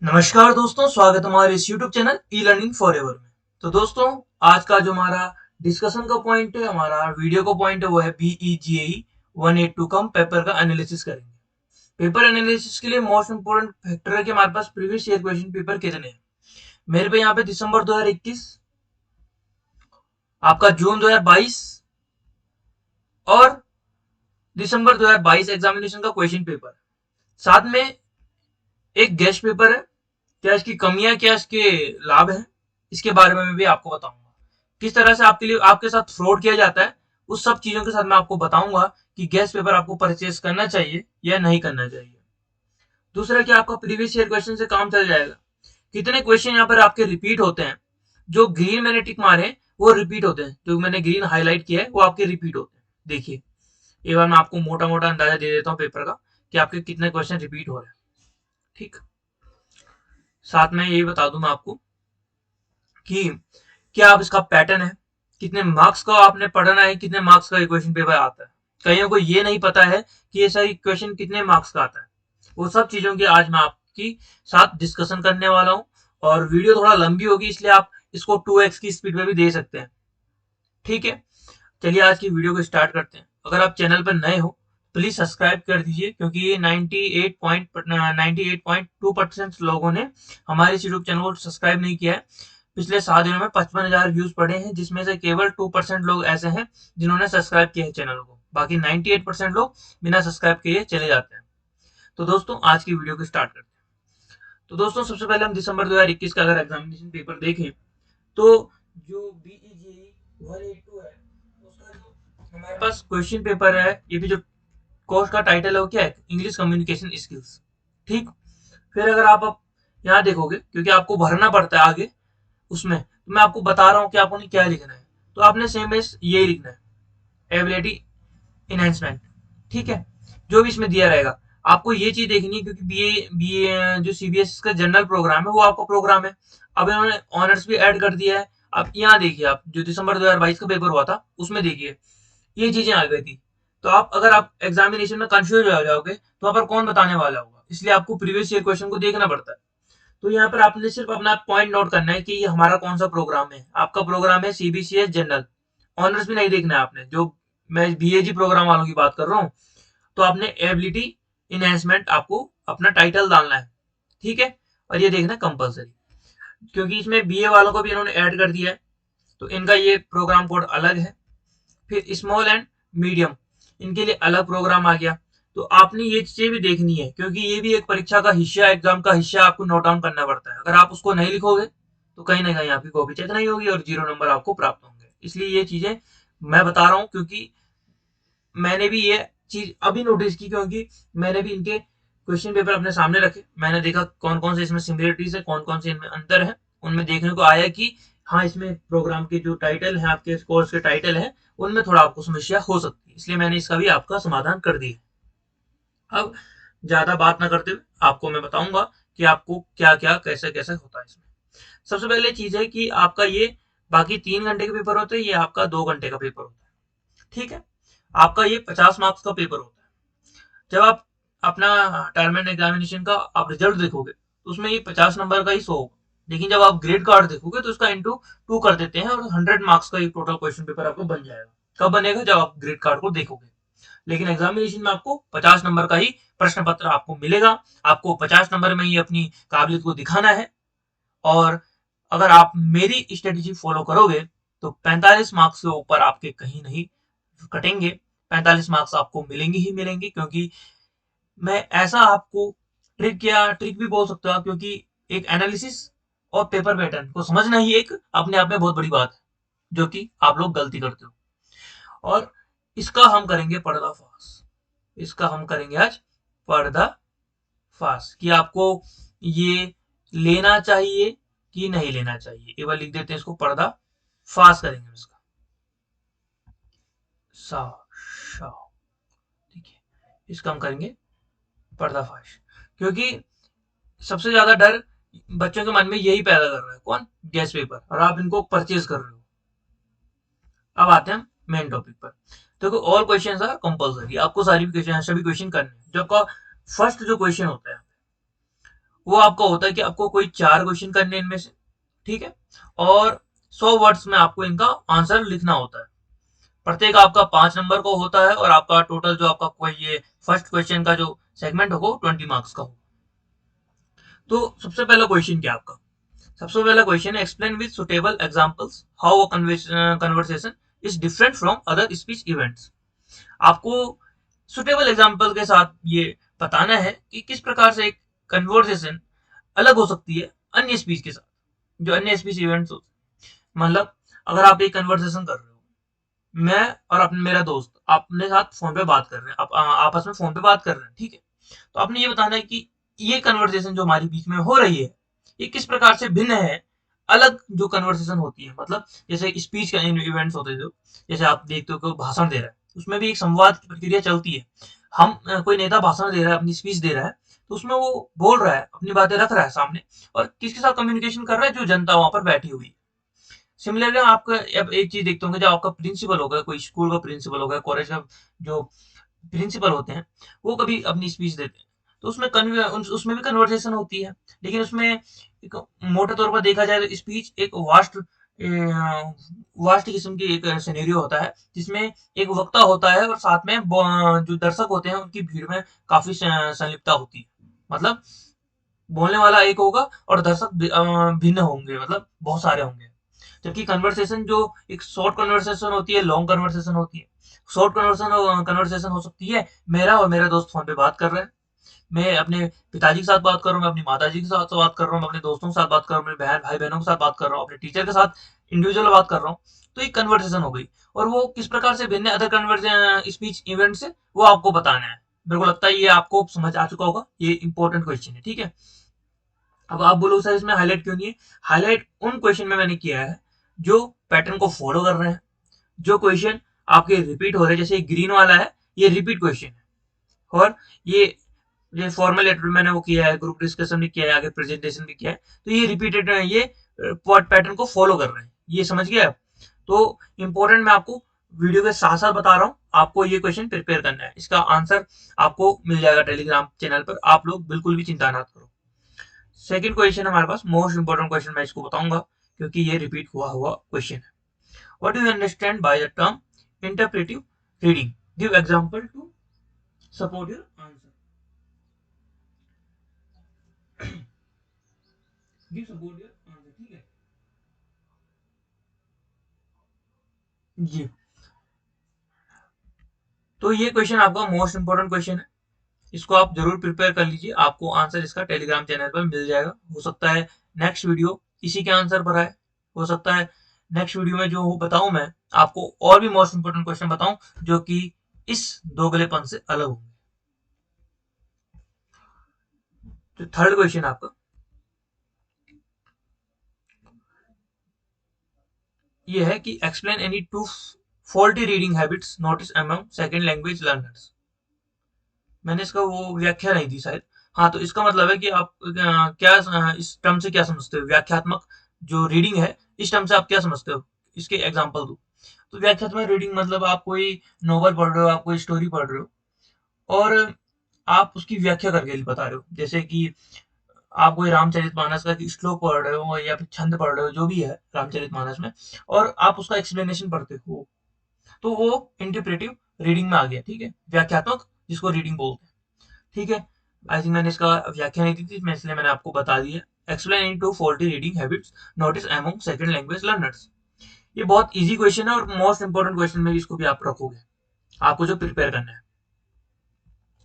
नमस्कार दोस्तों, स्वागत है हमारे इस YouTube channel e learning for ever में। तो दोस्तों, आज का जो हमारा डिस्कशन का पॉइंट है, हमारा वीडियो का पॉइंट है, वो है BEGAE 182 का हम पेपर का एनालिसिस करेंगे। पेपर एनालिसिस के लिए मोस्ट इंपोर्टेंट फैक्टर है कि हमारे पास प्रीवियस ईयर क्वेश्चन पेपर कितने हैं। मेरे पे यहाँ पे दिसंबर 2021, आपका जून 2022 और दिसंबर 2022 एग्जामिनेशन का क्वेश्चन पेपर, साथ में एक गेस्ट पेपर है। क्या इसकी कमियां, क्या इसके लाभ हैं, इसके बारे में भी आपको बताऊंगा। किस तरह से आपके लिए आपके साथ फ्रॉड किया जाता है, उस सब चीजों के साथ मैं आपको बताऊंगा कि गैस पेपर आपको परचेज करना चाहिए या नहीं करना चाहिए। दूसरा, कि आपका प्रीवियस ईयर क्वेश्चन से काम चल जाएगा। कितने क्वेश्चन यहाँ पर आपके रिपीट होते हैं। जो ग्रीन मैंने टिक मारे वो रिपीट होते हैं, जो मैंने ग्रीन हाईलाइट किया है वो आपके रिपीट होते हैं। देखिए, एक बार मैं आपको मोटा मोटा अंदाजा दे देता हूँ पेपर का कि आपके कितने क्वेश्चन रिपीट हो रहे हैं। ठीक, साथ में ये बता दूं मैं आपको कि क्या आप इसका पैटर्न है, कितने मार्क्स का आपने पढ़ना है, कितने मार्क्स का क्वेश्चन पेपर आता है। कईयों को ये नहीं पता है कि ये सारी क्वेश्चन कितने मार्क्स का आता है। वो सब चीजों की आज मैं आपकी साथ डिस्कशन करने वाला हूँ। और वीडियो थोड़ा लंबी होगी, इसलिए आप इसको 2x की स्पीड में भी दे सकते हैं। ठीक है, चलिए आज की वीडियो को स्टार्ट करते हैं। अगर आप चैनल पर नए हो, प्लीज सब्सक्राइब कर दीजिए, क्योंकि ये 98.2% लोगों ने हमारे इस यूट्यूब चैनल को सब्सक्राइब नहीं किया है। पिछले 7 दिनों में 55,000 व्यूज पड़े हैं, जिसमें से केवल 2% लोग ऐसे हैं जिन्होंने सब्सक्राइब किया है चैनल को। बाकी 98% लोग बिना सब्सक्राइब किए चले जाते हैं। तो दोस्तों, आज की वीडियो को स्टार्ट करते हैं। तो दोस्तों, सबसे पहले हम दिसंबर 2021 का अगर एग्जामिनेशन पेपर देखें, तो जो बीईजी 182 है, उसका जो हमारे पास क्वेश्चन पेपर है, ये भी जो कोर्स का टाइटल है वो क्या है, इंग्लिश कम्युनिकेशन स्किल्स। ठीक, फिर अगर आप यहाँ देखोगे, क्योंकि आपको भरना पड़ता है आगे उसमें, तो मैं आपको बता रहा हूँ कि आपको क्या लिखना है। तो आपने सेम बेस ये लिखना है, एबिलिटी इनहेंसमेंट। ठीक है, जो भी इसमें दिया रहेगा आपको ये चीज देखनी है, क्योंकि बी ए जो सीबीएसई का जनरल प्रोग्राम है वो आपका प्रोग्राम है। अब इन्होंने ऑनर्स भी ऐड कर दिया है। अब यहाँ देखिए, आप जो दिसंबर 2022 का पेपर हुआ था उसमें देखिए ये चीजें आ गई थी। तो आप अगर आप एग्जामिनेशन में कंफ्यूज हो जाओगे तो वहां पर कौन बताने वाला होगा, इसलिए आपको प्रीवियस ईयर क्वेश्चन को देखना पड़ता है। तो यहाँ पर आपने सिर्फ अपना पॉइंट नोट करना है कि ये हमारा कौन सा प्रोग्राम है। आपका प्रोग्राम है सीबीसीएस जनरल। ऑनर्स भी नहीं देखना है आपने, जो मैं बीएजी प्रोग्राम वालों की बात कर रहा हूँ। तो आपने एबिलिटी इनहेंसमेंट आपको अपना टाइटल डालना है। ठीक है, और ये देखना कंपलसरी, क्योंकि इसमें बीए वालों को भी इन्होंने ऐड कर दिया है, तो इनका ये प्रोग्राम कोड अलग है। फिर स्मॉल एंड मीडियम, इनके लिए अलग प्रोग्राम आ गया। तो आपने ये चीजें भी देखनी है, क्योंकि ये भी एक परीक्षा का हिस्सा, एग्जाम का हिस्सा आपको नोट डाउन करना पड़ता है। अगर आप उसको नहीं लिखोगे तो कहीं ना कहीं आपकी कॉपी चेक नहीं होगी और 0 नंबर आपको प्राप्त होंगे। इसलिए ये चीजें मैं बता रहा हूँ, क्योंकि मैंने भी ये चीज अभी नोटिस की, क्योंकि मैंने भी इनके क्वेश्चन पेपर अपने सामने रखे। मैंने देखा कौन कौन से इसमें सिमिलरिटीज है, कौन कौन से इनमें अंतर है। उनमें देखने को आया कि हाँ, इसमें प्रोग्राम के जो टाइटल है, आपके कोर्स के टाइटल है, उनमें थोड़ा आपको समस्या हो सकती है। इसलिए मैंने इसका भी आपका समाधान कर दिया। अब ज्यादा बात ना करते हुए आपको मैं बताऊंगा कि आपको क्या क्या कैसे कैसे होता है इसमें। सबसे पहले चीज है कि आपका ये बाकी 3 घंटे के पेपर होते हैं, ये आपका 2 घंटे का पेपर होता है। ठीक है, आपका ये 50 मार्क्स का पेपर होता है। जब आप अपना टर्म एंड एग्जामिनेशन का आप रिजल्ट देखोगे तो उसमें ये 50 नंबर का ही शो होगा। लेकिन जब आप ग्रेड कार्ड देखोगे तो उसका इंटू 2 कर देते हैं, और 100 मार्क्स का एक टोटल क्वेश्चन पेपर आपको बन जाएगा। कब बनेगा, जब आप ग्रेड कार्ड को देखोगे। लेकिन एग्जामिनेशन में आपको 50 नंबर का ही प्रश्न पत्र आपको मिलेगा। आपको 50 नंबर में ही अपनी काबिलियत को दिखाना है। और अगर आप मेरी स्ट्रेटेजी फॉलो करोगे तो 45 मार्क्स से ऊपर आपके कहीं नहीं कटेंगे। 45 मार्क्स आपको मिलेंगे ही मिलेंगे, क्योंकि मैं ऐसा आपको ट्रिक भी बोल सकता हूँ, क्योंकि एक एनालिसिस और पेपर पैटर्न को समझना ही एक अपने आप में बहुत बड़ी बात है, जो कि आप लोग गलती करते हो। और इसका हम करेंगे पर्दाफाश। इसका हम करेंगे आज पर्दाफाश, कि आपको ये लेना चाहिए कि नहीं लेना चाहिए। एक बार लिख देते हैं इसको, पर्दाफाश करेंगे इसका। सा शा, ठीक है, इसका हम करेंगे पर्दाफाश। क्योंकि सबसे ज्यादा डर बच्चों के मन में यही पैदा कर रहा है, कौन, गैस पेपर, और आप इनको परचेज कर रहे हो। अब आते हैं मेन टॉपिक पर। देखो, ऑल क्वेश्चंस आर कंपलसरी, आपको सारी क्वेश्चन सभी क्वेश्चन करने हैं। जो आपका फर्स्ट जो क्वेश्चन होता है वो आपका होता है कि आपको कोई 4 क्वेश्चन करने इनमें से, ठीक है, और 100 वर्ड्स में आपको इनका आंसर लिखना होता है। प्रत्येक आपका 5 नंबर का होता है और आपका टोटल जो आपका कोई ये फर्स्ट क्वेश्चन का जो सेगमेंट होगा 20 मार्क्स का हो। तो सबसे पहला क्वेश्चन क्या आपका, सबसे पहला क्वेश्चन है explain with suitable examples how a conversation is different from other speech events. आपको सुटेबल एग्जांपल के साथ ये बताना है कि किस प्रकार से एक कन्वर्सेशन अलग हो सकती है अन्य स्पीच के साथ, जो अन्य स्पीच इवेंट्स होते हैं। मतलब अगर आप एक कन्वर्सेशन कर रहे हो, मैं और अपने मेरा दोस्त अपने साथ फोन पे बात कर रहे हैं, आप आपस में फोन पे बात कर रहे हैं, ठीक है, तो आपने ये बताना है कि ये कन्वर्सेशन जो हमारे बीच में हो रही है ये किस प्रकार से भिन्न है अलग जो कन्वर्सेशन होती है। मतलब जैसे स्पीच का इवेंट्स होते हैं, जो जैसे आप देखते हो कोई भाषण दे रहा है, उसमें भी एक संवाद की प्रक्रिया चलती है। हम कोई नेता भाषण दे रहा है, अपनी स्पीच दे रहा है, तो उसमें वो बोल रहा है, अपनी बातें रख रहा है सामने, और किसके साथ कम्युनिकेशन कर रहा है, जो जनता वहां पर बैठी हुई है। सिमिलरली आपका अब एक चीज देखते होंगे, जब आपका प्रिंसिपल होगा, कोई स्कूल का प्रिंसिपल होगा, कॉलेज का जो प्रिंसिपल होते हैं, वो कभी अपनी स्पीच देते हैं, तो उसमें भी कन्वर्सेशन होती है। लेकिन उसमें एक मोटे तौर पर देखा जाए तो स्पीच एक वास्ट किस्म की एक सिनेरियो होता है, जिसमें एक वक्ता होता है और साथ में जो दर्शक होते हैं उनकी भीड़ में काफी संलिप्तता होती है। मतलब बोलने वाला एक होगा और दर्शक भिन्न होंगे, मतलब बहुत सारे होंगे। जबकि कन्वर्सेशन जो एक शॉर्ट कन्वर्सेशन होती है, लॉन्ग कन्वर्सेशन होती है। शॉर्ट कन्वर्सेशन कन्वर्सेशन हो सकती है, मेरा और मेरा दोस्त फोन पे बात कर रहे हैं, मैं अपने पिताजी के साथ बात कर रहा हूँ, मैं अपनी माताजी के साथ बात कर रहा हूँ, मैं अपने दोस्तों के साथ बात कर रहा हूँ, मेरे बहन भाई बहनों के साथ बात कर रहा हूँ, अपने टीचर के साथ इंडिविजुअल बात कर रहा हूँ। तो एक कन्वर्सेशन हो गई, और वो किस प्रकार से भिन्न अदर कन्वर्सेशन स्पीच इवेंट से, वो आपको बताना है। मेरे को लगता है ये आपको समझ आ चुका होगा, ये इंपॉर्टेंट क्वेश्चन है, ठीक है। अब आप बोलो सर इसमें हाईलाइट क्यों नहीं है? हाईलाइट उन क्वेश्चन में मैंने किया है जो पैटर्न को फॉलो कर रहे हैं, जो क्वेश्चन आपके रिपीट हो रहे हैं। जैसे ग्रीन वाला है, ये रिपीट क्वेश्चन है, और ये ये फॉर्मल मैंने वो किया है, ग्रुप डिस्कशन भी किया है, आगे प्रेजेंटेशन भी किया है, तो ये रिपीटेड ये पैटर्न को फॉलो कर रहे हैं, ये समझ गए आप। तो इंपॉर्टेंट मैं आपको वीडियो के साथ साथ बता रहा हूँ, आपको ये क्वेश्चन प्रिपेयर करना है, इसका आंसर आपको मिल जाएगा टेलीग्राम चैनल पर, आप लोग बिल्कुल भी चिंता ना करो। सेकंड क्वेश्चन हमारे पास मोस्ट इंपोर्टेंट क्वेश्चन, मैं इसको बताऊंगा क्योंकि ये रिपीट हुआ हुआ क्वेश्चन है। What do you understand by the term interpretive reading? Give example to support your answer. Give support your answer, ठीक है जी। तो ये क्वेश्चन आपका मोस्ट इंपोर्टेंट क्वेश्चन है, इसको आप जरूर प्रिपेयर कर लीजिए, आपको आंसर इसका टेलीग्राम चैनल पर मिल जाएगा। हो सकता है नेक्स्ट वीडियो इसी के आंसर पर आए, हो सकता है नेक्स्ट वीडियो में जो बताऊं मैं आपको और भी मोस्ट इंपोर्टेंट क्वेश्चन बताऊं, जो कि इस दोगलेपन से अलग होंगे। तो थर्ड क्वेश्चन आपका ये है कि explain any two faulty reading habits notice among second language learners. मैंने इसका वो व्याख्या नहीं दी शायद। हाँ, तो इसका मतलब है कि आप क्या इस टर्म से क्या समझते हो, व्याख्यात्मक जो रीडिंग है, इस टर्म से आप क्या समझते हो, इसके एग्जाम्पल दो। तो व्याख्यात्मक रीडिंग मतलब आप कोई नॉवल पढ़ रहे हो, आप कोई स्टोरी पढ़ रहे हो, और आप उसकी व्याख्या करके बता रहे हो। जैसे कि आप कोई रामचरितमानस का श्लोक पढ़ रहे हो या फिर छंद पढ़ रहे हो, जो भी है रामचरितमानस में, और आप उसका एक्सप्लेनेशन पढ़ते हो, तो वो इंटरप्रेटिव रीडिंग में आ गया, ठीक है, व्याख्यात्मक जिसको रीडिंग बोलते हैं, ठीक है। आई थिंक मैंने इसका व्याख्या नहीं दी थी, मैं इसलिए मैंने आपको बता दिया। Explain into faulty reading habits notice among second language learners. ये बहुत इजी क्वेश्चन है और मोस्ट इंपोर्टेंट क्वेश्चन में इसको भी आप रखोगे, आपको जो प्रिपेयर करना है।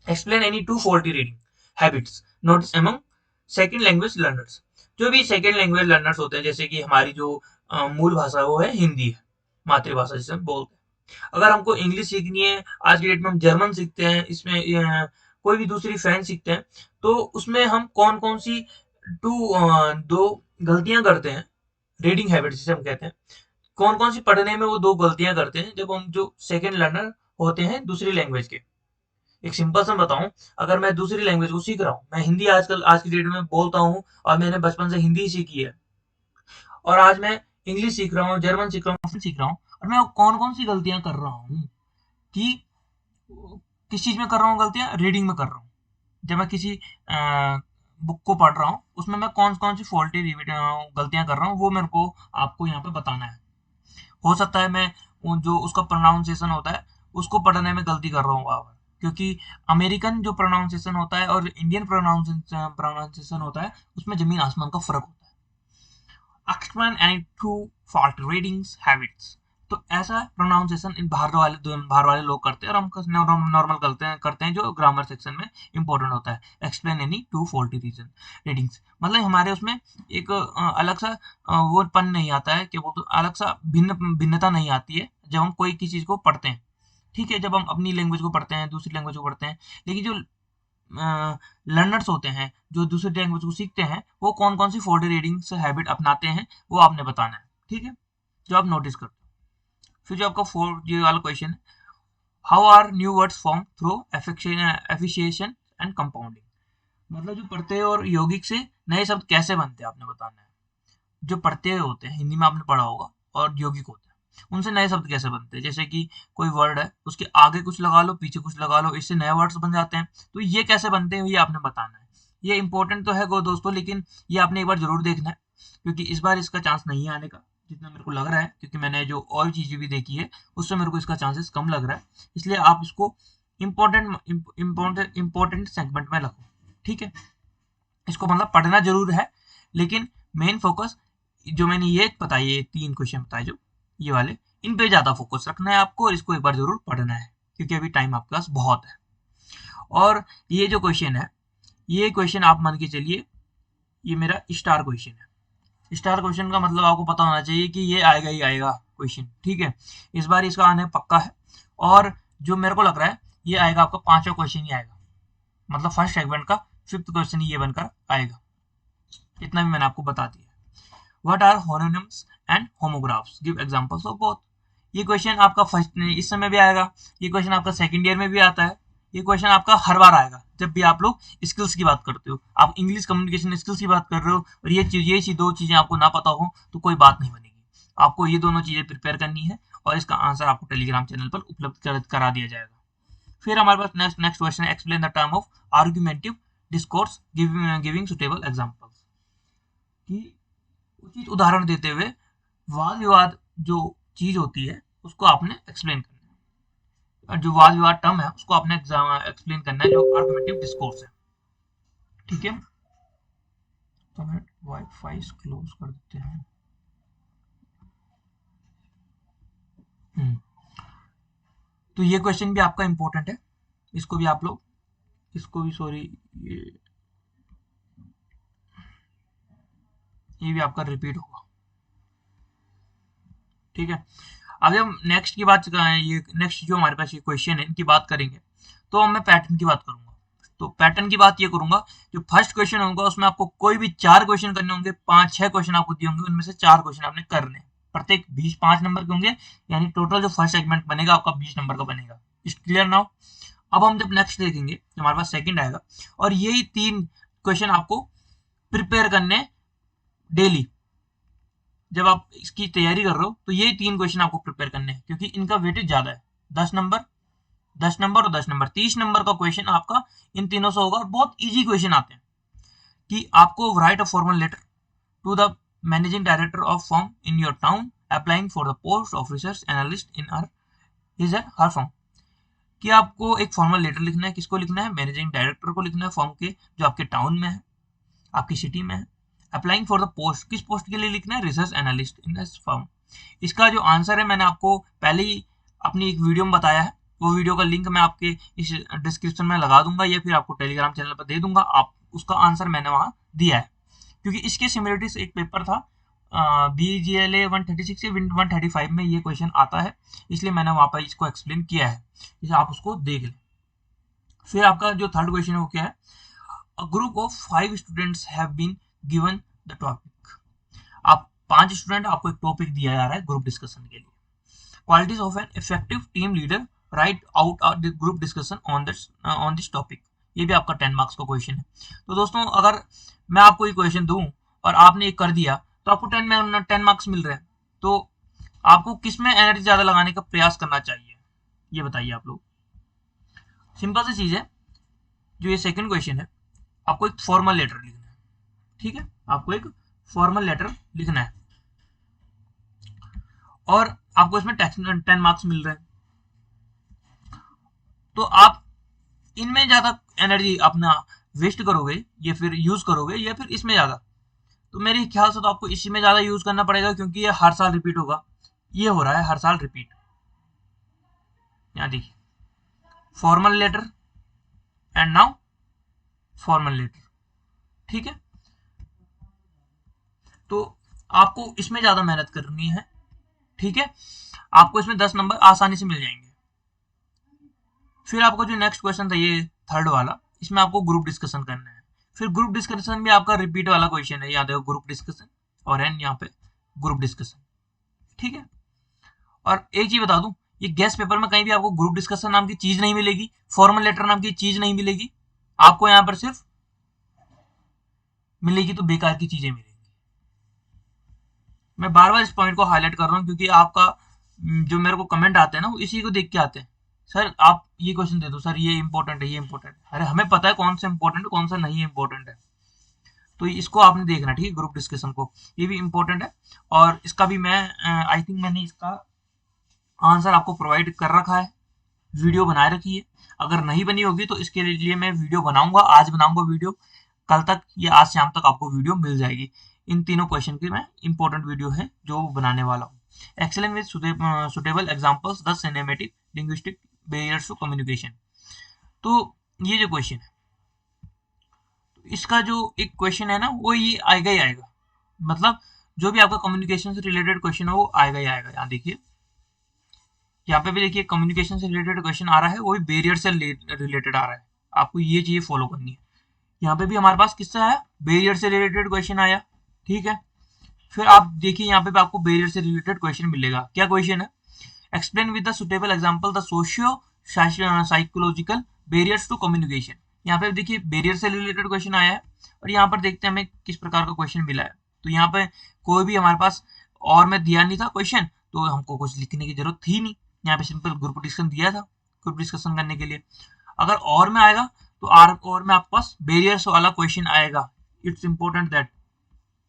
Explain any two faulty reading habits notice among second language learners. जो भी सेकंड लैंग्वेज लर्नर्स होते हैं, जैसे कि हमारी जो मूल भाषा है वो है हिंदी है, मातृभाषा जिसे हम बोलते हैं। अगर हमको इंग्लिश सीखनी है, आज की डेट में हम जर्मन सीखते हैं, इसमें कोई भी दूसरी फ्रेंच सीखते हैं, तो उसमें हम कौन कौन सी दो गलतियां करते हैं, रीडिंग हैबिट जिसे हम कहते हैं, कौन कौन सी पढ़ने में वो दो गलतियां करते हैं जब हम जो सेकेंड लर्नर होते हैं दूसरी लैंग्वेज के। एक सिंपल सा बताऊं, अगर मैं दूसरी लैंग्वेज को सीख रहा हूँ, मैं हिंदी आजकल आज की डेट में बोलता हूँ और मैंने बचपन से हिंदी सीखी है, और आज मैं इंग्लिश सीख रहा हूँ, जर्मन सीख रहा हूँ, सीख रहा हूँ, और मैं कौन कौन सी गलतियां कर रहा हूँ कि किस चीज में कर रहा हूँ गलतियां, रीडिंग में कर रहा हूँ। जब मैं किसी बुक को पढ़ रहा हूँ उसमें मैं कौन कौन सी फॉल्टी गलतियां कर रहा हूँ, वो मेरे को आपको यहाँ पे बताना है। हो सकता है मैं जो उसका प्रोनाउंसिएशन होता है उसको पढ़ने में गलती कर रहा हूँ वहाँ पर, क्योंकि अमेरिकन जो प्रोनाउंसिएशन होता है और इंडियन प्रोनाउंसिएशन होता है उसमें जमीन आसमान का फर्क होता है। Explain any to fault readings habits, तो ऐसा प्रोनाउंसिएशन इन बाहर वाले लोग करते हैं और हम नॉर्मल करते हैं जो ग्रामर सेक्शन में इंपॉर्टेंट होता है। Explain any two faulty reason readings, मतलब हमारे उसमें एक अलग सा वो पन नहीं आता है कि वो तो अलग सा भिन्नता नहीं आती है जब हम कोई किसी चीज को पढ़ते हैं। ठीक है, जब हम अपनी लैंग्वेज को पढ़ते हैं, दूसरी लैंग्वेज को पढ़ते हैं, लेकिन जो लर्नर्स होते हैं जो दूसरी लैंग्वेज को सीखते हैं वो कौन कौन सी फॉल्टी रीडिंग्स हैबिट अपनाते हैं वो आपने बताना है। ठीक है, जो आप नोटिस करते हो। फिर जो आपका ये वाला क्वेश्चन है, how are new words form through affixation and compounding, मतलब जो पढ़ते हैं और यौगिक से नए शब्द कैसे बनते हैं आपने बताना है। जो पढ़ते होते हैं हिंदी में आपने पढ़ा होगा और यौगिक होते हैं उनसे नए शब्द कैसे बनते हैं, जैसे कि कोई वर्ड है उसके आगे कुछ लगा लो पीछे कुछ लगा लो, इससे नए वर्ड्स बन जाते हैं। तो ये कैसे बनते हैं ये आपने बताना है। ये इंपॉर्टेंट तो है गो दोस्तों, लेकिन ये आपने एक बार जरूर देखना है, क्योंकि इस बार इसका चांस नहीं है आने का जितना मेरे को लग रहा है, क्योंकि मैंने जो और चीजें भी देखी है उससे मेरे को इसका चांसेस कम लग रहा है। इसलिए आप इसको इम्पोर्टेंट सेगमेंट में रखो। ठीक है, इसको मतलब पढ़ना जरूर है, लेकिन मेन फोकस जो मैंने ये बताई, ये 3 क्वेश्चन बताए जो ये वाले, इन पे ज्यादा फोकस रखना है आपको और इसको एक बार जरूर पढ़ना है, क्योंकि अभी टाइम आपके पास बहुत है। और ये जो क्वेश्चन है, ये क्वेश्चन आप मान के चलिए ये मेरा स्टार क्वेश्चन है। स्टार क्वेश्चन का मतलब आपको पता होना चाहिए कि ये आएगा ही आएगा क्वेश्चन। ठीक है, इस बार इसका आने पक्का है, और जो मेरे को लग रहा है ये आएगा आपका 5वां क्वेश्चन ही आएगा, मतलब फर्स्ट सेगमेंट का 5th क्वेश्चन ये बनकर आएगा। इतना भी मैंने आपको बता दिया। What are homonyms and homographs? Give examples of both. ये क्वेश्चन आपका फर्स्ट इस समय भी आएगा, ये क्वेश्चन आपका सेकंड ईयर में भी आता है, ये क्वेश्चन आपका हर बार आएगा जब भी आप लोग स्किल्स की बात करते हो, आप इंग्लिश कम्युनिकेशन स्किल्स की बात कर रहे हो और ये दो चीजें आपको ना पता हो तो कोई बात नहीं बनेगी। आपको ये दोनों चीजें प्रिपेयर करनी है और इसका आंसर आपको टेलीग्राम चैनल पर उपलब्ध करा दिया जाएगा। फिर हमारे पास नेक्स्ट क्वेश्चन है, explain the term of argumentative discourse giving suitable examples, कि उचित उदाहरण देते हुए वाद विवाद जो चीज होती है उसको आपने एक्सप्लेन करना है, और जो वाद विवाद टर्म है उसको आपने एक्सप्लेन करना है, जो आर्गुमेंटिव डिस्कोर्स है। ठीक है, तो हम वाईफाई क्लोज कर देते हैं। तो ये क्वेश्चन भी आपका इंपॉर्टेंट है, इसको भी आप लोग इसको भी सॉरी ये भी आपका रिपीट होगा। ठीक है, अब हम नेक्स्ट की बात ये नेक्स्ट जो हमारे पास ये क्वेश्चन है इनकी बात करेंगे, तो मैं पैटर्न की बात करूंगा। तो पैटर्न की बात ये करूंगा, जो फर्स्ट क्वेश्चन होगा उसमें आपको कोई भी 4 क्वेश्चन करने होंगे, 5-6 क्वेश्चन आपको दिए होंगे, उनमें से 4 क्वेश्चन आपने करने, प्रत्येक 5 नंबर के होंगे, यानी टोटल जो फर्स्ट सेगमेंट बनेगा आपका 20 नंबर का बनेगा। इस क्लियर नाउ? अब हम जब नेक्स्ट देखेंगे तो हमारे पास सेकंड आएगा, और यही 3 क्वेश्चन आपको प्रिपेयर करने डेली। जब आप इसकी तैयारी कर रहे हो तो ये 3 क्वेश्चन आपको प्रिपेयर करने हैं, क्योंकि इनका वेटेज ज्यादा है। 10 नंबर 10 नंबर और 10 नंबर 30 नंबर का क्वेश्चन आपका इन तीनों से होगा, और बहुत इजी क्वेश्चन आते हैं कि आपको write a formal letter to the managing director of firm in your town applying for the post of research analyst in his and her firm, कि आपको एक फॉर्मल लेटर लिखना है। किसको लिखना है? मैनेजिंग डायरेक्टर को लिखना है फर्म के, जो आपके टाउन में है, आपकी सिटी में है। अप्लाइंग फॉर द पोस्ट, किस पोस्ट के लिए लिखना है? Research analyst in this firm. इसका जो आंसर है मैंने आपको पहले ही अपनी एक वीडियो में बताया है, वो वीडियो का लिंक मैं आपके इस डिस्क्रिप्शन में लगा दूंगा या फिर आपको टेलीग्राम चैनल पर दे दूंगा। आप उसका आंसर मैंने वहां दिया है, क्योंकि इसके सिमिलरिटीज एक पेपर था BGLA 136 से 135 में ये क्वेश्चन आता है, इसलिए मैंने वहां पर इसको एक्सप्लेन किया है, इसे आप उसको देख लें। फिर आपका जो थर्ड क्वेश्चन है वो क्या है? A group of 5 students have been given the topic. आप 5 स्टूडेंट, आपको एक टॉपिक दिया जा रहा है ग्रुप डिस्कशन के लिए। Qualities of an effective team leader, right out the group discussion on this topic. ये भी आपका 10 मार्क्स का क्वेश्चन है। तो दोस्तों अगर मैं आपको ये क्वेश्चन दूं और आपने ये कर दिया तो आपको 10 मार्क्स मिल रहे हैं, तो आपको किस में एनर्जी ज्यादा लगाने का प्रयास करना चाहिए, ये बताइए आप लोग। सिंपल सी चीज है, जो ये सेकंड क्वेश्चन है आपको एक फॉर्मल लेटर लिखना है, ठीक है, आपको एक फॉर्मल लेटर लिखना है और आपको इसमें 10 मार्क्स मिल रहे हैं। तो आप इनमें ज्यादा एनर्जी अपना वेस्ट करोगे या फिर यूज करोगे या फिर इसमें ज्यादा, तो मेरे ख्याल से तो आपको इसी में ज्यादा यूज करना पड़ेगा, क्योंकि ये हर साल रिपीट होगा, ये हो रहा है हर साल रिपीट। यहाँ देखिए formal letter and now formal letter, ठीक है। तो आपको इसमें ज्यादा मेहनत करनी है, ठीक है, आपको इसमें 10 नंबर आसानी से मिल जाएंगे। फिर आपको जो नेक्स्ट क्वेश्चन था ये थर्ड वाला, इसमें आपको ग्रुप डिस्कशन करना है। फिर ग्रुप डिस्कशन भी आपका रिपीट वाला क्वेश्चन है, याद है ग्रुप डिस्कशन और एन यहाँ पे ग्रुप डिस्कशन, ठीक है। और एक चीज बता दूं, ये गेस्ट पेपर में कहीं भी आपको ग्रुप डिस्कशन नाम की चीज नहीं मिलेगी, फॉर्मल लेटर नाम की चीज नहीं मिलेगी, आपको यहाँ पर सिर्फ मिलेगी तो बेकार की चीजें मिलेगी। मैं बार बार इस पॉइंट को हाईलाइट कर रहा हूँ क्योंकि आपका जो मेरे को कमेंट आते हैं ना वो इसी को देख के आते हैं, सर आप ये क्वेश्चन दे दो, सर ये इंपॉर्टेंट है, ये इंपॉर्टेंट है। अरे हमें पता है कौन सा इंपॉर्टेंट है कौन सा नहीं इंपॉर्टेंट है, तो इसको आपने देखना, ठीक है, ग्रुप डिस्कशन को, ये भी इंपॉर्टेंट है। और इसका भी मैं आई थिंक मैंने इसका आंसर आपको प्रोवाइड कर रखा है, वीडियो बनाए रखी है। अगर नहीं बनी होगी तो इसके लिए मैं वीडियो बनाऊंगा, आज बनाऊंगा वीडियो, कल तक या आज शाम तक आपको वीडियो मिल जाएगी। इन तीनों क्वेश्चन की मैं इंपॉर्टेंट वीडियो है जो बनाने वाला हूँ। Excellent with suitable examples the cinematic linguistic barriers to communication. तो ये जो क्वेश्चन है, तो इसका जो एक क्वेश्चन है ना वो ये आएगा ही आएगा, मतलब जो भी आपका कम्युनिकेशन से रिलेटेड क्वेश्चन है वो आएगा ही आएगा। यहाँ देखिए, यहाँ पे भी देखिए कम्युनिकेशन से रिलेटेड क्वेश्चन आ रहा है, वो भी बैरियर से रिलेटेड आ रहा है, आपको ये चीजें फॉलो करनी है। यहाँ पे भी हमारे पास किससे आया, बैरियर से रिलेटेड क्वेश्चन आया, ठीक है। फिर आप देखिए यहाँ पे भी आपको बैरियर से रिलेटेड क्वेश्चन मिलेगा। क्या क्वेश्चन है, explain with the suitable example the socio psychological barriers to communication. यहाँ पे देखिए बैरियर से रिलेटेड क्वेश्चन आया है और यहाँ पर देखते हैं हमें किस प्रकार का क्वेश्चन मिला है। तो यहाँ पे कोई भी हमारे पास और में दिया नहीं था क्वेश्चन, तो हमको कुछ लिखने की जरूरत थी नहीं, यहाँ पे सिंपल ग्रुप डिस्कशन दिया था, ग्रुप डिस्कशन करने के लिए। अगर और में आएगा तो आर और में आपके पास बैरियर्स वाला क्वेश्चन आएगा, इट्स इंपॉर्टेंट दैट,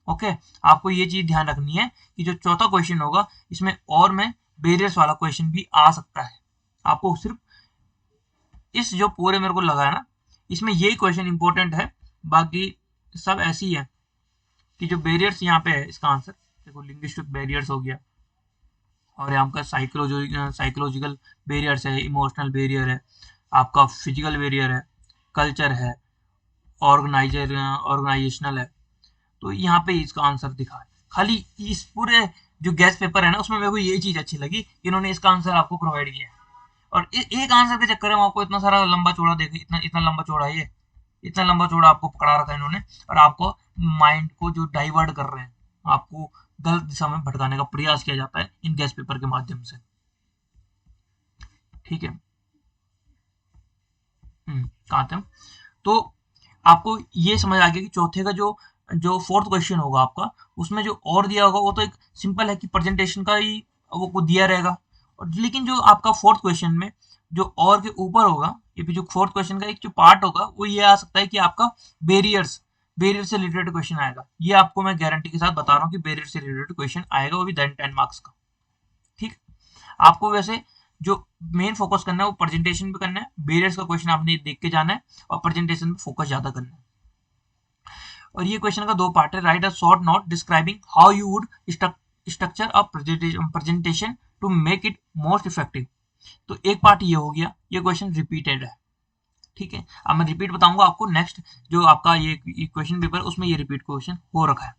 ओके। आपको ये चीज ध्यान रखनी है कि जो चौथा क्वेश्चन होगा इसमें और में बैरियर्स वाला क्वेश्चन भी आ सकता है। आपको सिर्फ इस जो पूरे मेरे को लगा है ना इसमें यही क्वेश्चन इंपॉर्टेंट है, बाकी सब ऐसी ही है कि जो बैरियर्स यहाँ पे है इसका आंसर देखो, लिंग्विस्टिक बैरियर्स हो गया और यहाँ का साइकोलॉजिकल बैरियर्स है, इमोशनल बैरियर है, आपका फिजिकल बैरियर है, कल्चर है, ऑर्गेनाइजेशनल है। तो यहाँ पे इसका आंसर दिखा है। खाली इस पूरे जो गैस पेपर है ना उसमें मेरे को ये चीज अच्छी लगी, इन्होंने इसका आंसर आपको प्रोवाइड किया है। और एक आंसर के चक्कर में आपको इतना सारा लंबा चौड़ा देखे, इतना इतना लंबा चौड़ा ये, इतना लंबा चौड़ा आपको पकड़ा रखा है इन्होंने, और आपको माइंड को जो डाइवर्ट कर रहे हैं, आपको गलत दिशा में भटकाने का प्रयास किया जाता है इन गैस पेपर के माध्यम से, ठीक है। कहाँ थे हम? तो आपको ये समझ आ गया कि चौथे का जो जो फोर्थ क्वेश्चन होगा आपका, उसमें जो और दिया होगा वो तो एक सिंपल है कि प्रेजेंटेशन का ही वो दिया रहेगा। और लेकिन जो आपका फोर्थ क्वेश्चन में जो और के ऊपर होगा, ये भी जो फोर्थ क्वेश्चन का एक जो पार्ट होगा वो ये आ सकता है कि आपका बैरियर से रिलेटेड क्वेश्चन आएगा। ये आपको मैं गारंटी के साथ बता रहा हूँ कि बैरियर से रिलेटेड क्वेश्चन आएगा, वो भी 10 मार्क्स का, ठीक। आपको वैसे जो मेन फोकस करना है वो प्रेजेंटेशन पे करना है, बैरियर्स का क्वेश्चन आपने देख के जाना है और प्रेजेंटेशन पे फोकस ज्यादा करना है। और ये क्वेश्चन का दो पार्ट है, write a short note describing how you would structure a presentation to make it most effective. तो एक पार्ट ये हो गया, ये क्वेश्चन रिपीटेड है, ठीक है। अब मैं रिपीट बताऊंगा आपको, नेक्स्ट जो आपका ये क्वेश्चन पेपर उसमें ये रिपीट क्वेश्चन हो रखा है।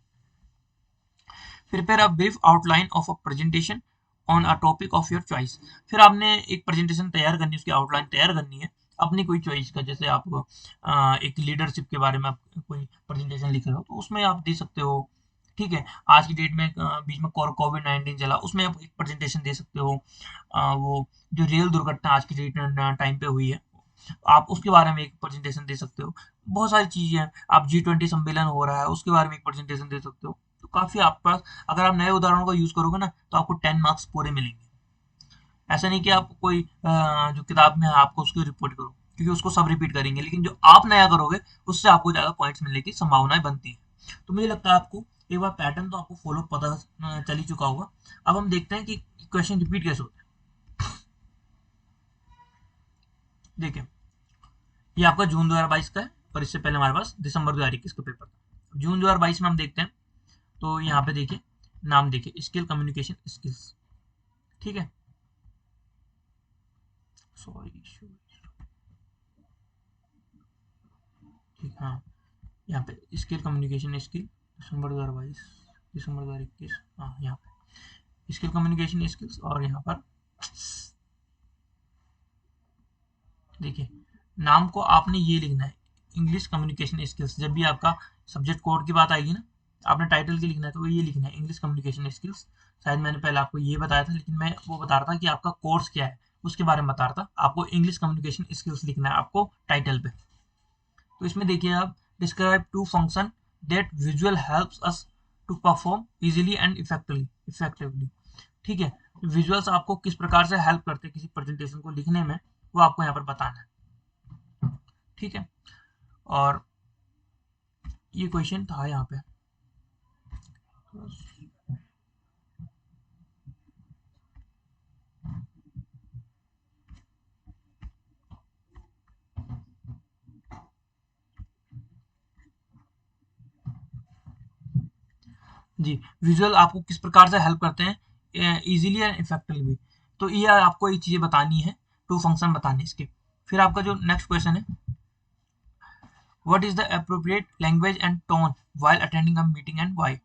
Prepare a brief outline of a presentation on a topic of your choice. फिर आपने एक प्रेजेंटेशन तैयार करनी है, उसकी आउटलाइन तैयार करनी है अपनी कोई चॉइस का। जैसे आप एक लीडरशिप के बारे में आप कोई प्रेजेंटेशन लिख रहे हो तो उसमें आप दे सकते हो, ठीक है। आज की डेट में बीच में कोविड-19 चला, उसमें आप एक प्रेजेंटेशन दे सकते हो। वो जो रेल दुर्घटना आज की डेट टाइम पे हुई है, आप उसके बारे में एक प्रेजेंटेशन दे सकते हो। बहुत सारी चीजें हैं, आप G20 सम्मेलन हो रहा है उसके बारे में एक प्रेजेंटेशन दे सकते हो। तो काफी आपके पास, अगर आप नए उदाहरणों का यूज करोगे ना तो आपको 10 मार्क्स पूरे मिलेंगे। ऐसा नहीं कि आप कोई जो किताब में है आपको उसकी रिपोर्ट करो, क्योंकि उसको सब रिपीट करेंगे, लेकिन जो आप नया करोगे उससे आपको ज़्यादा पॉइंट्स मिलने की संभावनाएं बनती है। तो मुझे लगता है आपको एक बार पैटर्न तो आपको फॉलो पता चल ही चुका होगा। अब हम देखते हैं कि क्वेश्चन रिपीट कैसे होते हैं। देखिए, ये आपका जून 2022 का है और इससे पहले हमारे पास दिसंबर 2021 का पेपर था। जून 2022 में हम देखते हैं, तो यहाँ पे देखिए नाम देखिए, स्किल कम्युनिकेशन स्किल्स, ठीक है, सॉरी, ठीक, हाँ, यहाँ पे स्किल कम्युनिकेशन स्किल दिसंबर 2022, दिसंबर 2021, हाँ, यहाँ पे स्किल कम्युनिकेशन स्किल्स, और यहाँ पर देखिए नाम को आपने ये लिखना है, इंग्लिश कम्युनिकेशन स्किल्स। जब भी आपका सब्जेक्ट कोड की बात आएगी ना, आपने टाइटल की लिखना है, तो ये लिखना है इंग्लिश कम्युनिकेशन स्किल्स। शायद मैंने पहले आपको ये बताया था, लेकिन मैं वो बता रहा था कि आपका कोर्स क्या है उसके बारे में बता रहा था। आपको इंग्लिश कम्युनिकेशन स्किल्स लिखना है आपको टाइटल पे। तो इसमें देखिए आप, describe two function that visual helps us to perform easily and effectively, ठीक है। विजुअल्स आपको किस प्रकार से हेल्प करते हैं किसी प्रेजेंटेशन को लिखने में, वो आपको यहाँ पर बताना है, ठीक है। और ये क्वेश्चन था यहाँ पे, जी, विजुअल आपको किस प्रकार से हेल्प करते हैं इजीली एंड इफेक्टिवली। तो ये आपको ये चीजें बतानी है, टू फंक्शन बताने इसके। फिर आपका जो नेक्स्ट क्वेश्चन है, what is the appropriate language and tone while attending a meeting and why.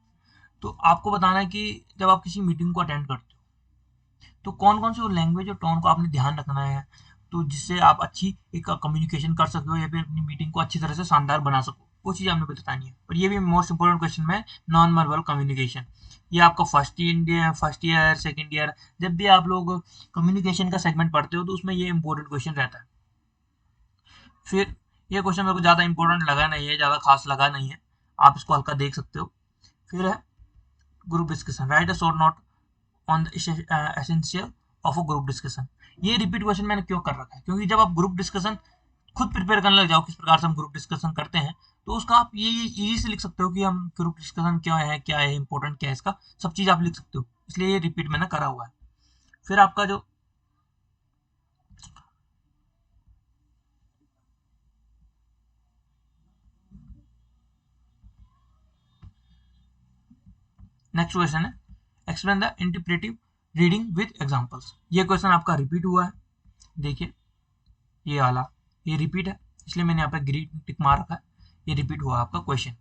तो आपको बताना है कि जब आप किसी मीटिंग को अटेंड करते हो तो कौन कौन से लैंग्वेज और टोन को आपने ध्यान रखना है, तो जिससे आप अच्छी एक कम्युनिकेशन कर सको या फिर अपनी मीटिंग को अच्छी तरह से शानदार बना सको, वो चीज़ आपने बतानी है। और ये भी मोस्ट इंपॉर्टेंट क्वेश्चन में नॉन वर्बल कम्युनिकेशन। ये आपका फर्स्ट ईयर सेकेंड ईयर जब भी आप लोग कम्युनिकेशन का सेगमेंट पढ़ते हो तो उसमें ये इंपॉर्टेंट क्वेश्चन रहता है। फिर ये क्वेश्चन मेरे को ज़्यादा इंपॉर्टेंट लगा नहीं है, ज़्यादा खास लगा नहीं है, आप इसको हल्का देख सकते हो। फिर है group discussion, right a short note on the essential of a group discussion. ये रिपीट क्वेश्चन मैंने क्यों कर रखा है, क्योंकि जब आप ग्रुप डिस्कशन खुद प्रिपेयर करने लग जाओ किस प्रकार से हम ग्रुप डिस्कशन करते हैं, तो उसका आप ये इजी से लिख सकते हो कि हम ग्रुप डिस्कशन क्या है इंपॉर्टेंट क्या है, इसका सब चीज़ आप लिख सकते हो, इसलिए ये रिपीट मैंने करा हुआ है। फिर आपका जो नेक्स्ट क्वेश्चन है, explain the interpretive reading with examples. ये क्वेश्चन आपका रिपीट हुआ है, देखिए ये वाला, ये रिपीट है, इसलिए मैंने यहाँ पे ग्रीन टिक मार रखा है, ये रिपीट हुआ आपका क्वेश्चन।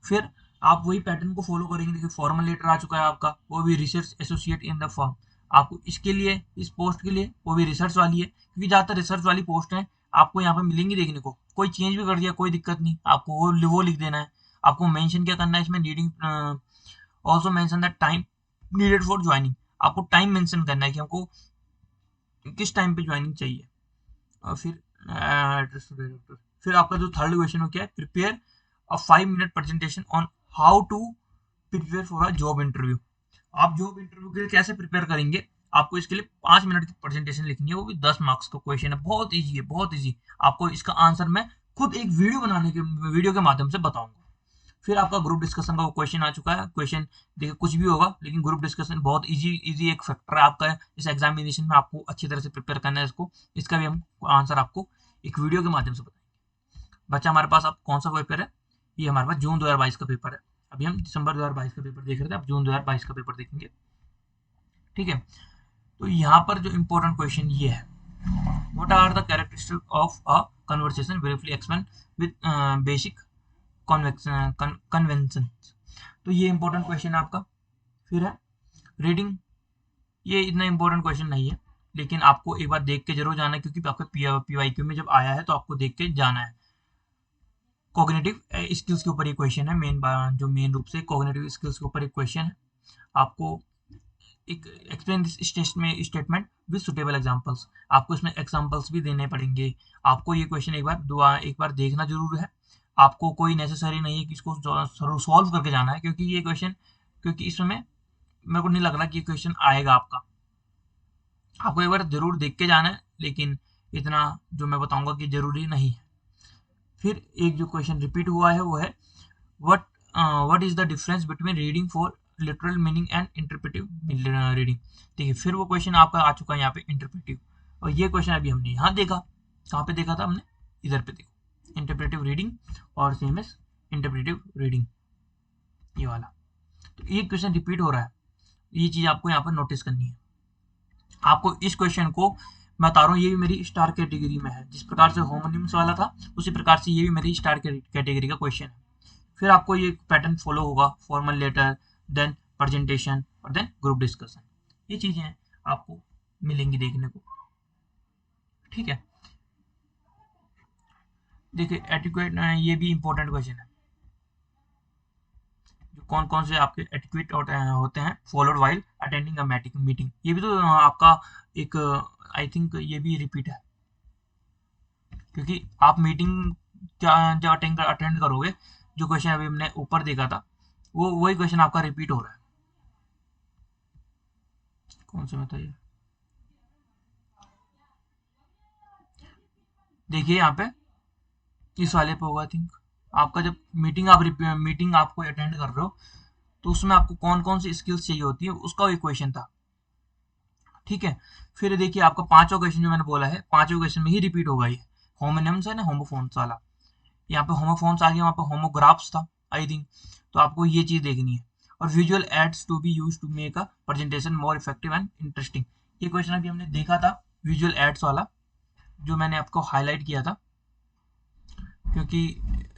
फिर आप वही पैटर्न को फॉलो करेंगे। देखिए फॉर्मल लेटर आ चुका है आपका, वो भी research associate in the firm. आपको इसके लिए, इस पोस्ट के लिए, वो भी रिसर्च वाली है, क्योंकि ज़्यादातर रिसर्च वाली पोस्ट है आपको यहाँ पे मिलेंगी देखने को। कोई चेंज भी कर दिया कोई दिक्कत नहीं, आपको वो लिख देना है। आपको मेंशन क्या करना है इसमें, needing also mention the time needed for joining. आपको टाइम मेंशन करना है कि हमको किस टाइम पे ज्वाइनिंग चाहिए। और फिर एड्रेस टू डायरेक्टर। फिर आपका जो थर्ड क्वेश्चन हो क्या है, prepare a 5 minute presentation on how to prepare for a job interview. आप जॉब इंटरव्यू के लिए कैसे प्रिपेयर करेंगे, आपको इसके लिए 5 मिनट की प्रेजेंटेशन लिखनी है, वो भी 10 मार्क्स का क्वेश्चन है, बहुत ईजी है, बहुत ईजी। आपको इसका आंसर मैं खुद एक वीडियो के माध्यम से बताऊंगा। फिर आपका ग्रुप डिस्कशन का क्वेश्चन आ चुका है। क्वेश्चन देखिए कुछ भी होगा, लेकिन ग्रुप डिस्कशन बहुत इजी एक फैक्टर है आपका इस एग्जामिनेशन में, आपको अच्छी तरह से प्रिपेयर करना है इसको। इसका भी हम आंसर आपको एक वीडियो के माध्यम से बताएंगे। बच्चा हमारे पास अब कौन सा पेपर है, ये हमारे पास जून 2022 का पेपर है। अभी हम दिसंबर 2022 का पेपर देख रहे थे, अब जून 2022 का पेपर देखेंगे, ठीक है। तो यहाँ पर जो इम्पोर्टेंट क्वेश्चन ये है, what are the characteristic of a conversation briefly explain with basic convention. तो ये इंपॉर्टेंट क्वेश्चन है आपका। फिर है रीडिंग, ये इतना इंपॉर्टेंट क्वेश्चन नहीं है, लेकिन आपको एक बार देख के जरूर जाना है, क्योंकि आपका पीवाईक्यू में जब आया है तो आपको देख के जाना है। कॉग्निटिव स्किल्स के ऊपर ये क्वेश्चन है, जो मेन रूप से कॉग्निटिव स्किल्स के ऊपर एक क्वेश्चन है। आपको एक explain this statement with suitable examples. आपको इसमें एग्जांपल्स भी देने पड़ेंगे। आपको ये क्वेश्चन एक बार देखना जरूर है। आपको कोई नेसेसरी नहीं है कि इसको सॉल्व करके जाना है, क्योंकि इसमें मेरे को नहीं लग रहा कि ये क्वेश्चन आएगा आपका। आपको एक बार जरूर देख के जाना है, लेकिन इतना जो मैं बताऊंगा कि जरूरी नहीं है। फिर एक जो क्वेश्चन रिपीट हुआ है वो है what what is the difference between reading for literal meaning and interpretive reading. देखिए फिर वो क्वेश्चन आपका आ चुका है यहाँ पे इंटरप्रेटिव, और ये क्वेश्चन अभी हमने यहाँ देखा, कहाँ पे देखा था हमने, इधर पे देखो, इंटरप्रेटिव रीडिंग और सेम एज इंटरप्रेटिव रीडिंग, ये वाला। तो ये क्वेश्चन रिपीट हो रहा है, ये चीज आपको यहाँ पर नोटिस करनी है। आपको इस क्वेश्चन को मैं बता रहा हूँ, ये भी मेरी स्टार कैटेगरी में है, जिस प्रकार से होमोनिम्स वाला था उसी प्रकार से ये भी मेरी स्टार कैटेगरी का क्वेश्चन है। फिर आपको ये पैटर्न फॉलो होगा, फॉर्मल लेटर, देन प्रेजेंटेशन और देन ग्रुप डिस्कशन, ये चीजें आपको मिलेंगी देखने को। ठीक है, देखिए एटिक्वेट, ये भी इंपॉर्टेंट क्वेश्चन है। जो कौन कौन से आपके एटिक्वेट होते हैं followed while attending a meeting, ये भी तो आपका एक, आई थिंक ये भी रिपीट है, क्योंकि आप मीटिंग जब अटेंड करोगे, जो क्वेश्चन अभी हमने ऊपर देखा था वो वही क्वेश्चन आपका रिपीट हो रहा है। कौन सा बताइए, देखिए यहाँ पे इस वाले पे होगा, थिंक आपका जब मीटिंग आपको अटेंड कर रहे हो तो उसमें आपको कौन कौन सी स्किल्स चाहिए होती है, उसका एक क्वेश्चन था। ठीक है, फिर देखिए आपका पांचवा क्वेश्चन जो मैंने बोला है, पांचवें क्वेश्चन में ही रिपीट होगा ये, होमोनिम्स है ना, होमोफोन्स वाला। यहाँ पे होमोफोन्स आ गया, वहाँ पे होमोग्राफ्स था आई थिंक, तो आपको ये चीज देखनी है। और visual aids to be use to make a presentation more effective and interesting, ये क्वेश्चन अभी हमने देखा था विजुअल एड्स वाला, जो मैंने आपको हाईलाइट किया था, क्योंकि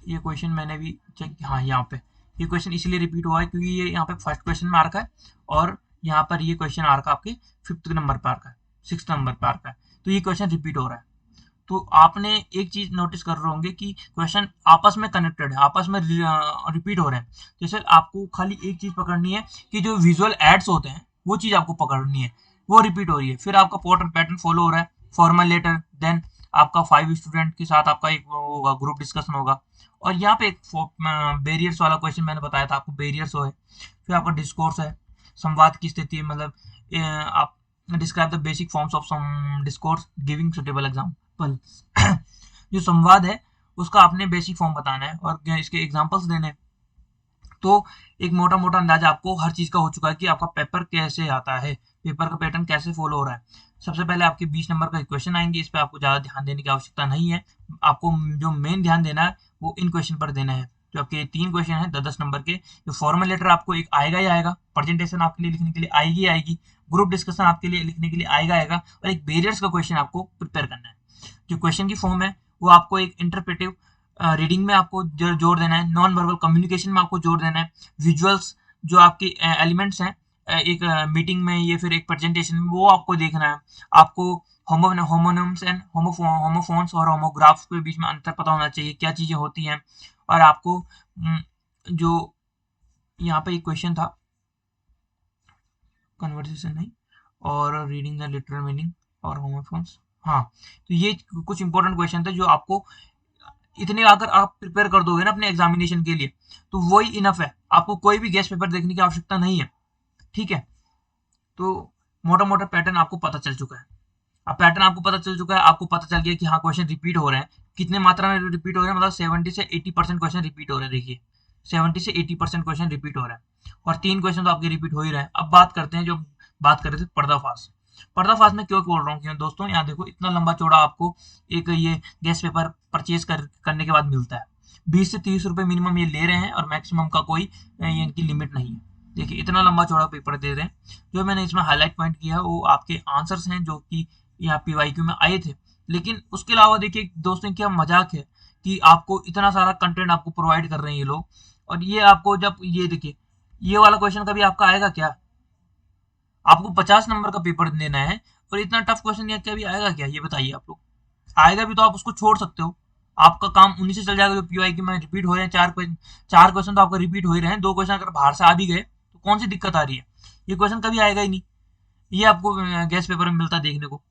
ये क्वेश्चन मैंने भी चेक, हाँ यहाँ पे ये क्वेश्चन इसलिए रिपीट हुआ है क्योंकि ये यहाँ पे फर्स्ट क्वेश्चन में आ रखा है, और यहाँ पर ये क्वेश्चन आ रखा है आपके 5th नंबर पर आ रखा है, 6th नंबर पर आ रखा है, तो ये क्वेश्चन रिपीट हो रहा है। तो आपने एक चीज नोटिस कर रहे होंगे कि क्वेश्चन आपस में कनेक्टेड है, आपस में रिपीट हो रहे हैं। जैसे आपको खाली एक चीज पकड़नी है कि जो विजुअल एड्स होते हैं वो चीज आपको पकड़नी है, वो रिपीट हो रही है। फिर आपका पैटर्न फॉलो हो रहा है, फॉर्मल लेटर, देन आपका 5 स्टूडेंट के साथ आपका एक होगा ग्रुप डिस्कशन होगा, और यहाँ पे एक बैरियर्स वाला क्वेश्चन मैंने बताया था आपको, बैरियर्स हो है। फिर आपका डिस्कोर्स है, संवाद की स्थिति है, मतलब आप describe the basic forms of some discourse giving suitable example. जो संवाद है उसका आपने बेसिक फॉर्म बताना है और इसके एग्जांपल्स देने हैं। तो एक मोटा मोटा अंदाजा आपको हर चीज का हो चुका है कि आपका पेपर कैसे आता है, पेपर का पैटर्न कैसे फॉलो हो रहा है। सबसे पहले आपके 20 नंबर का क्वेश्चन आएंगे, इस पे आपको ज्यादा ध्यान देने की आवश्यकता नहीं है। आपको जो मेन ध्यान देना है वो इन क्वेश्चन पर देना है। जो आपके 3 क्वेश्चन है 10-10 नंबर के, जो फॉर्मल लेटर आपको एक आएगा ही आएगा, प्रेजेंटेशन आपके लिए लिखने के लिए आएगी आएगी, ग्रुप डिस्कशन आपके लिए लिखने के लिए आएगा आएगा, और एक बैरियर्स का क्वेश्चन आपको प्रिपेयर करना है। जो क्वेश्चन की फॉर्म है वो आपको एक इंटरप्रेटिव रीडिंग में आपको जोर देना है, नॉन वर्बल कम्युनिकेशन में आपको जोर देना है, विजुअल्स जो आपके एलिमेंट्स हैं एक मीटिंग में या फिर एक प्रेजेंटेशन में, वो आपको देखना है। आपको होमोनिम्स एंड होमोफोन्स और होमोग्राफ्स के बीच में अंतर पता होना चाहिए, क्या चीजें होती हैं। और आपको जो यहाँ पे एक क्वेश्चन था, कन्वर्सेशन नहीं, और रीडिंग द लिटरल मीनिंग और होमोफोन्स, हाँ, तो ये कुछ इंपॉर्टेंट क्वेश्चन था जो आपको इतने अगर आप प्रिपेयर कर दोगे ना अपने एग्जामिनेशन के लिए तो वही इनफ है, आपको कोई भी गेस्ट पेपर देखने की आवश्यकता नहीं है। ठीक है, तो मोटा मोटा पैटर्न आपको पता चल चुका है। अब पैटर्न आपको पता चल चुका है, आपको पता चल गया कि हाँ क्वेश्चन रिपीट हो रहे हैं, कितने मात्रा में रिपीट हो रहे हैं, मतलब 70 से 80% क्वेश्चन रिपीट हो रहे हैं। देखिए 70 से 80% क्वेश्चन रिपीट हो रहा है, और 3 क्वेश्चन तो आपके रिपीट हो ही रहे हैं। अब बात करते हैं, जो बात कर रहे थे पर्दाफाश। पर्दाफाश में क्यों बोल रहा हूँ दोस्तों, यहाँ देखो इतना लंबा चौड़ा आपको एक ये गेस्ट पेपर परचेज करने के बाद मिलता है। 20 से 30 रुपए मिनिमम ये ले रहे हैं, और मैक्सिमम का कोई इनकी लिमिट नहीं है। देखिए इतना लंबा चौड़ा पेपर दे रहे हैं। जो मैंने इसमें हाईलाइट पॉइंट किया है वो आपके आंसर्स हैं जो कि यहाँ पीवाईक्यू में आए थे। लेकिन उसके अलावा देखिए दोस्तों क्या मजाक है कि आपको इतना सारा कंटेंट आपको प्रोवाइड कर रहे हैं ये लोग, और ये आपको जब ये देखिए ये वाला क्वेश्चन कभी आपका आएगा क्या? आपको 50 नंबर का पेपर देना है और इतना टफ क्वेश्चन या कभी आएगा क्या, ये बताइए आप लोग। आएगा भी तो आप उसको छोड़ सकते हो, आपका काम उन्हीं से चल जाएगा जो पीवाई की में रिपीट हो रहे हैं। 4 क्वेश्चन तो आपका रिपीट हो ही रहे हैं, 2 क्वेश्चन अगर बाहर से आ भी गए तो कौन सी दिक्कत आ रही है, ये क्वेश्चन कभी आएगा ही नहीं। ये आपको गेस्ट पेपर में मिलता देखने को।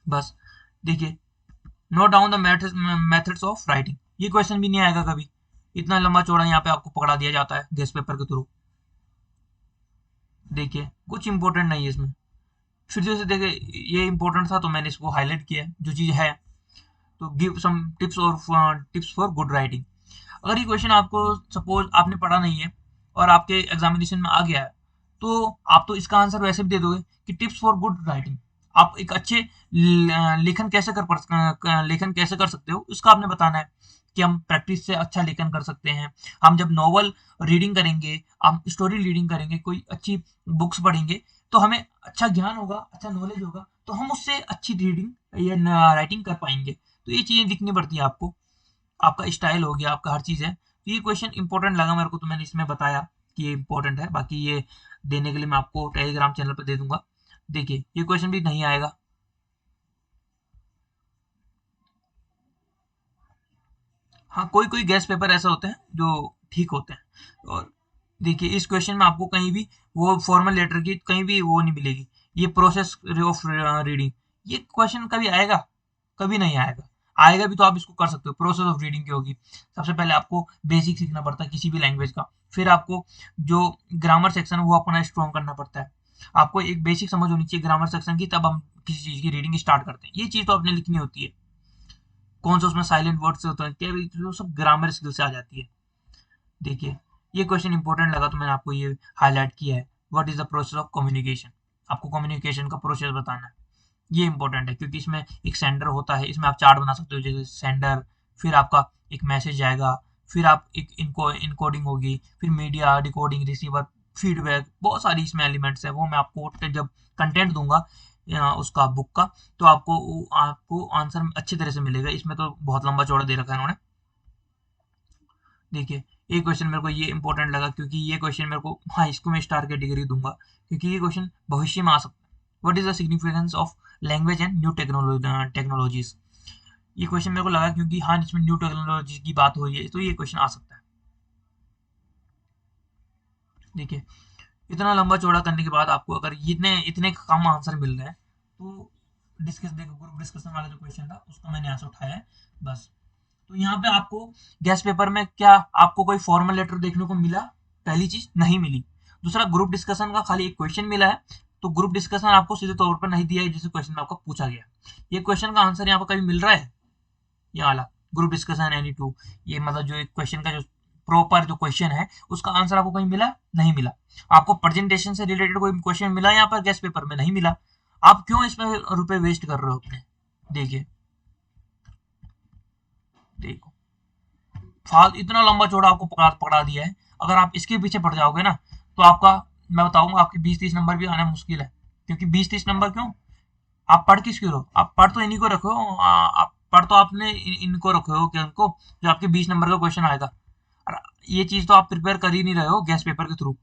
बस देखिए, note down the methods of writing, ये क्वेश्चन भी नहीं आएगा कभी, इतना लंबा चौड़ा यहाँ पे आपको पकड़ा दिया जाता है गेस्ट पेपर के थ्रू। देखिए कुछ इंपॉर्टेंट नहीं है इसमें, फिर जैसे देखे ये इंपॉर्टेंट था तो मैंने इसको हाईलाइट किया जो चीज़ है। तो give some tips for good writing. अगर ये क्वेश्चन आपको सपोज आपने पढ़ा नहीं है और आपके एग्जामिनेशन में आ गया है, तो आप तो इसका आंसर वैसे भी दे दोगे कि टिप्स फॉर गुड राइटिंग। आप एक अच्छे लेखन कैसे कर सकते हो उसका आपने बताना है कि हम प्रैक्टिस से अच्छा लेखन कर सकते हैं। हम जब नॉवल रीडिंग करेंगे, हम स्टोरी रीडिंग करेंगे, कोई अच्छी बुक्स पढ़ेंगे, तो हमें अच्छा ज्ञान होगा, अच्छा नॉलेज होगा, तो हम उससे अच्छी रीडिंग या राइटिंग कर पाएंगे। तो ये चीज़ें दिखनी पड़ती है आपको, आपका स्टाइल हो गया, आपका हर चीज़ है। तो ये क्वेश्चन इंपॉर्टेंट लगा मेरे को, तो मैंने इसमें बताया कि ये इंपॉर्टेंट है। बाकी ये देने के लिए मैं आपको टेलीग्राम चैनल पर दे दूंगा। देखिए ये क्वेश्चन भी नहीं आएगा। हाँ, कोई कोई गैस पेपर ऐसे होते हैं जो ठीक होते हैं। और देखिए इस क्वेश्चन में आपको कहीं भी वो फॉर्मल लेटर की कहीं भी वो नहीं मिलेगी। ये प्रोसेस ऑफ रीडिंग, ये क्वेश्चन कभी आएगा? कभी नहीं आएगा। आएगा भी तो आप इसको कर सकते हो। प्रोसेस ऑफ रीडिंग क्या होगी? सबसे पहले आपको बेसिक सीखना पड़ता है किसी भी लैंग्वेज का। फिर आपको जो ग्रामर सेक्शन है वो अपना स्ट्रॉन्ग करना पड़ता है। आपको एक बेसिक समझ होनी चाहिए ग्रामर सेक्शन की, तब हम किसी चीज़ की रीडिंग स्टार्ट करते हैं। ये चीज़ तो आपने लिखनी होती है। कौन सा उसमें साइलेंट वर्ड्स होते हैं, क्या वो सब ग्रामर स्किल से आ जाती है। देखिए ये क्वेश्चन इंपॉर्टेंट लगा तो मैंने आपको ये हाईलाइट किया है। What is the process of communication? आपको कम्युनिकेशन का प्रोसेस बताना है। ये इंपॉर्टेंट है क्योंकि इसमें एक सेंडर होता है। इसमें आप चार्ट बना सकते हो, जैसे सेंडर, फिर आपका एक मैसेज जाएगा, फिर आप एक इनकोडिंग होगी, फिर मीडिया, डिकोडिंग, रिसीवर, फीडबैक, बहुत सारी इसमें एलिमेंट्स है। वो मैं आपको जब कंटेंट दूंगा उसका बुक का, तो आपको आंसर अच्छी तरह से मिलेगा। इसमें तो बहुत लंबा चौड़ा दे रखा है इन्होंने। देखिए ये क्वेश्चन मेरे को ये इंपॉर्टेंट लगा क्योंकि ये क्वेश्चन मेरे को, हाँ, इसको मैं स्टार कैटेगरी दूंगा क्योंकि ये क्वेश्चन भविष्य में आ सकता है। What is the significance of language and new technologies? ये क्वेश्चन मेरे को लगा क्योंकि हाँ इसमें न्यू टेक्नोलॉजी की बात हो रही है, तो ये क्वेश्चन आ सकता है। देखिए इतना लंबा चौड़ा करने के बाद आपको अगर इतने इतने कम आंसर मिल रहे हैं, तो डिस्कस देखो, ग्रुप डिस्कशन वाला जो क्वेश्चन था उसका मैंने आंसर उठाया है बस। तो यहाँ पे आपको गैस पेपर में क्या आपको कोई फॉर्मल लेटर देखने को मिला? पहली चीज नहीं मिली। दूसरा, ग्रुप डिस्कशन का खाली एक क्वेश्चन मिला है, तो ग्रुप डिस्कशन आपको सीधे तौर पर नहीं दिया है जिस क्वेश्चन में आपको पूछा गया। ये क्वेश्चन का आंसर यहाँ पर कभी मिल रहा है? ये वाला ग्रुप डिस्कशन एनी टू, ये मतलब जो एक क्वेश्चन का जो प्रॉपर जो क्वेश्चन है उसका आंसर आपको कहीं मिला? नहीं मिला। आपको प्रेजेंटेशन से रिलेटेड कोई क्वेश्चन मिला यहाँ पर? गैस पेपर में नहीं मिला। आप क्यों इसमें रुपए वेस्ट कर रहे हो अपने? देखिए, देखो फाल इतना लंबा चौड़ा आपको पकड़ा पकड़ा दिया है। अगर आप इसके पीछे पड़ जाओगे ना, तो आपका, मैं बताऊंगा, आपके 20-30 नंबर भी आना मुश्किल है। क्योंकि 20-30 नंबर क्यों? आप पढ़ किसके रहो? आप पढ़ तो इन्हीं को रखे हो। आप पढ़ तो आपने इनको रखे हो कि उनको जो आपके 20 नंबर का क्वेश्चन आएगा। और ये चीज तो आप प्रिपेयर कर ही नहीं रहे हो गैस पेपर के थ्रू,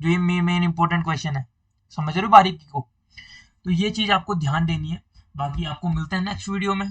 जो ये मेन इंपॉर्टेंट क्वेश्चन है। समझ रहे हो बारीकी को? तो ये चीज आपको ध्यान देनी है। बाकी आपको मिलते हैं नेक्स्ट वीडियो में।